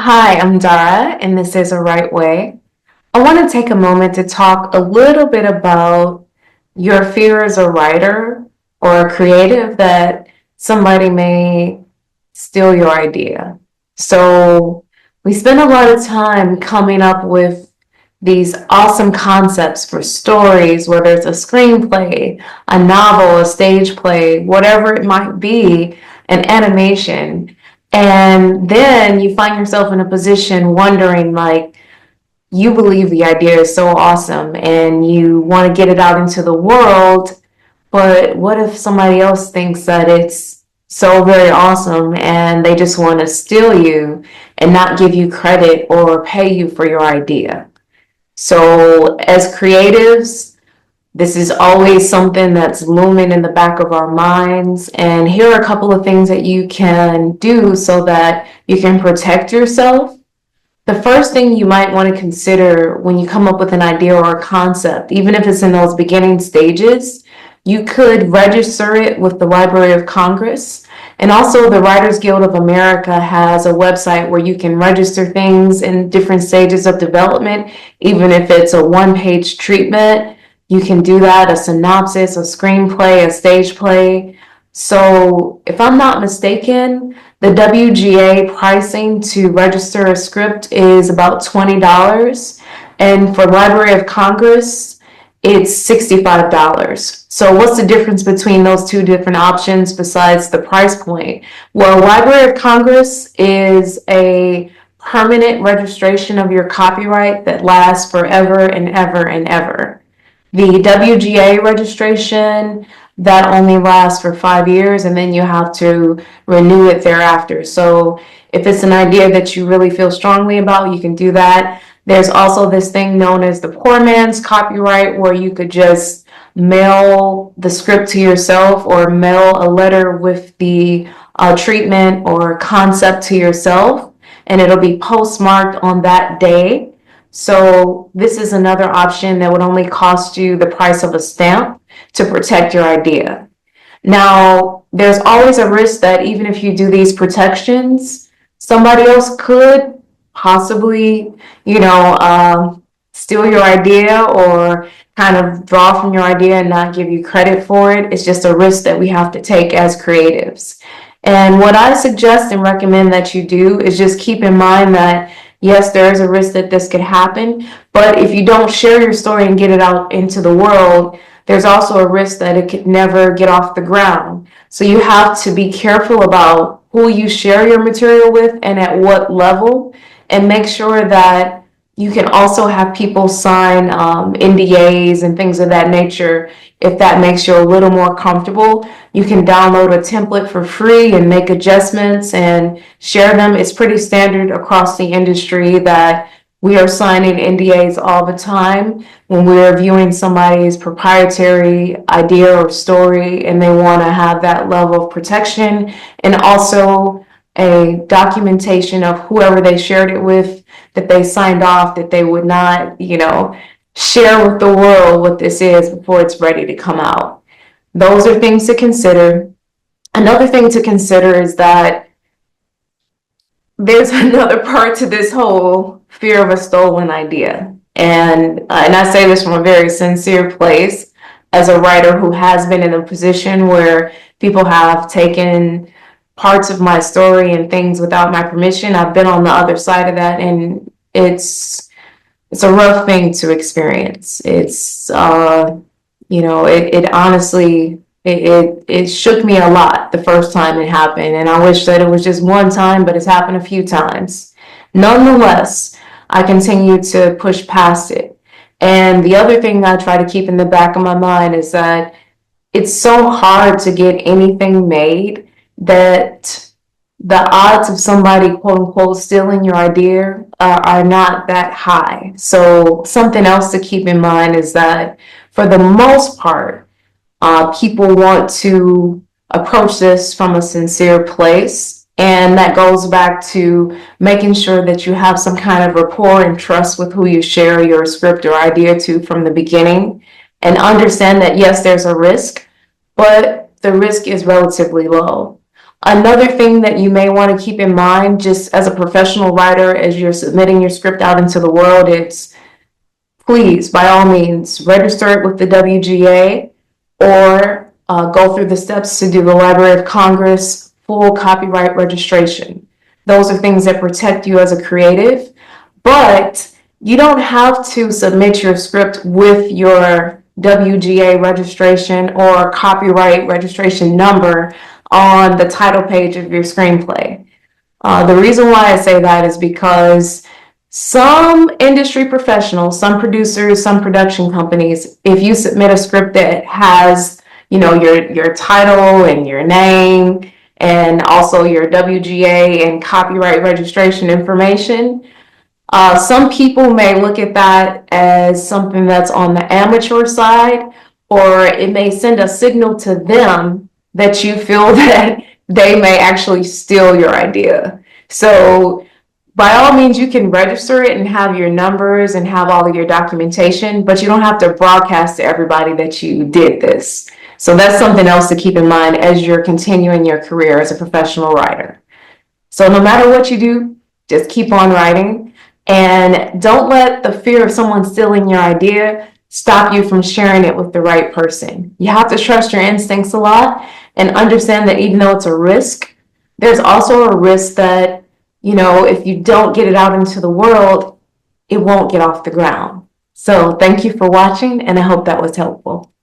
Hi, I'm Dara, and this is A Right Way. I want to take a moment to talk a little bit about your fear as a writer or a creative that somebody may steal your idea. So, we spend a lot of time coming up with these awesome concepts for stories, whether it's a screenplay, a novel, a stage play, whatever it might be, an animation. And then you find yourself in a position wondering, like, you believe the idea is so awesome and you want to get it out into the world, but what if somebody else thinks that it's so very awesome and they just want to steal you and not give you credit or pay you for your idea? So, as creatives, this is always something that's looming in the back of our minds. And here are a couple of things that you can do so that you can protect yourself. The first thing you might want to consider when you come up with an idea or a concept, even if it's in those beginning stages, you could register it with the Library of Congress. And also, the Writers Guild of America has a website where you can register things in different stages of development, even if it's a one-page treatment. You can do that, a synopsis, a screenplay, a stage play. So, if I'm not mistaken, the WGA pricing to register a script is about $20. And for Library of Congress, it's $65. So what's the difference between those two different options besides the price point? Well, Library of Congress is a permanent registration of your copyright that lasts forever and ever and ever. The WGA registration, that only lasts for 5 years, and then you have to renew it thereafter. So if it's an idea that you really feel strongly about, you can do that. There's also this thing known as the poor man's copyright, where you could just mail the script to yourself or mail a letter with the treatment or concept to yourself, and it'll be postmarked on that day. So this is another option that would only cost you the price of a stamp to protect your idea. Now, there's always a risk that even if you do these protections, somebody else could possibly, steal your idea or kind of draw from your idea and not give you credit for it. It's just a risk that we have to take as creatives. And what I suggest and recommend that you do is just keep in mind that yes, there is a risk that this could happen, but if you don't share your story and get it out into the world, there's also a risk that it could never get off the ground. So you have to be careful about who you share your material with and at what level, and make sure that you can also have people sign NDAs and things of that nature. If that makes you a little more comfortable, you can download a template for free and make adjustments and share them. It's pretty standard across the industry that we are signing NDAs all the time when we're viewing somebody's proprietary idea or story and they want to have that level of protection, and also a documentation of whoever they shared it with, that they signed off that they would not, share with the world what this is before it's ready to come out. Those are things to consider. Another thing to consider is that there's another part to this whole fear of a stolen idea. And I say this from a very sincere place as a writer who has been in a position where people have taken parts of my story and things without my permission. I've been on the other side of that, and it's a rough thing to experience. It honestly, it shook me a lot the first time it happened, and I wish that it was just one time, but it's happened a few times. Nonetheless, I continue to push past it. And the other thing I try to keep in the back of my mind is that it's so hard to get anything made that the odds of somebody quote unquote stealing your idea are not that high. So something else to keep in mind is that for the most part, people want to approach this from a sincere place. And that goes back to making sure that you have some kind of rapport and trust with who you share your script or idea to from the beginning. And understand that, yes, there's a risk, but the risk is relatively low. Another thing that you may want to keep in mind, just as a professional writer, as you're submitting your script out into the world, it's please, by all means, register it with the WGA or go through the steps to do the Library of Congress full copyright registration. Those are things that protect you as a creative, but you don't have to submit your script with your WGA registration or copyright registration number on the title page of your screenplay. The reason why I say that is because some industry professionals, some producers, some production companies, if you submit a script that has, your title and your name and also your WGA and copyright registration information, some people may look at that as something that's on the amateur side, or it may send a signal to them that you feel that they may actually steal your idea. So by all means, you can register it and have your numbers and have all of your documentation, but you don't have to broadcast to everybody that you did this. So that's something else to keep in mind as you're continuing your career as a professional writer. So no matter what you do, just keep on writing, and don't let the fear of someone stealing your idea stop you from sharing it with the right person. You have to trust your instincts a lot and understand that even though it's a risk, there's also a risk that, if you don't get it out into the world, it won't get off the ground. So thank you for watching, and I hope that was helpful.